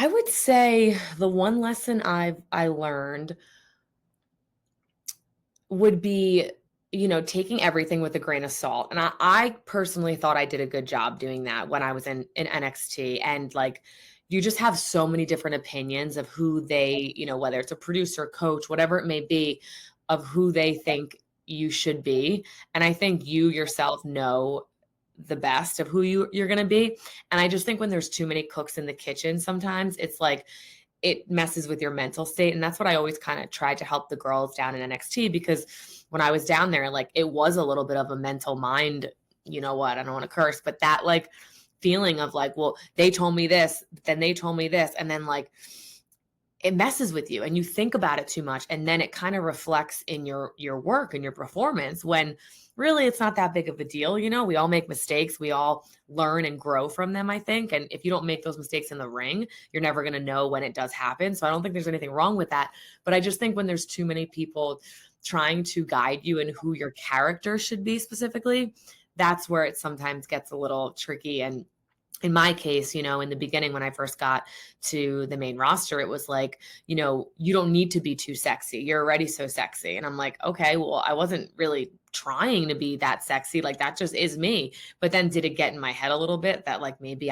I would say the one lesson I learned would be, taking everything with a grain of salt. And I personally thought I did a good job doing that when I was in NXT. And like, you just have so many different opinions of who they, whether it's a producer, coach, whatever it may be, of who they think you should be. And I think you yourself know the best of who you're going to be. And I just think when there's too many cooks in the kitchen, sometimes it's like, it messes with your mental state. And that's what I always kind of tried to help the girls down in NXT, because when I was down there, like, it was a little bit of a mental mind, you know what, I don't want to curse, but that like feeling of like, well, they told me this, then they told me this. And then like it messes with you and you think about it too much. And then it kind of reflects in your work and your performance, when really it's not that big of a deal. We all make mistakes. We all learn and grow from them, I think. And if you don't make those mistakes in the ring, you're never going to know when it does happen. So I don't think there's anything wrong with that. But I just think when there's too many people trying to guide you in who your character should be specifically, that's where it sometimes gets a little tricky. And in my case, in the beginning when I first got to the main roster, it was like, you don't need to be too sexy. You're already so sexy. And I'm like, okay, well, I wasn't really trying to be that sexy. Like, that just is me. But then did it get in my head a little bit that like maybe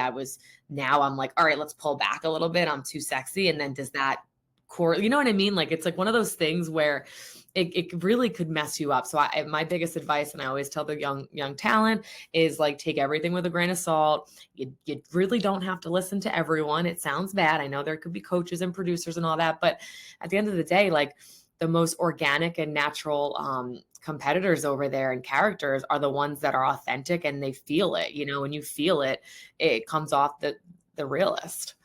now I'm like, all right, let's pull back a little bit. I'm too sexy. And then does that core, you know what I mean? Like, it's like one of those things where it really could mess you up. So my biggest advice, and I always tell the young talent, is like, take everything with a grain of salt. You really don't have to listen to everyone. It sounds bad. I know there could be coaches and producers and all that, but at the end of the day, like, the most organic and natural competitors over there and characters are the ones that are authentic and they feel it. When you feel it, it comes off the realest.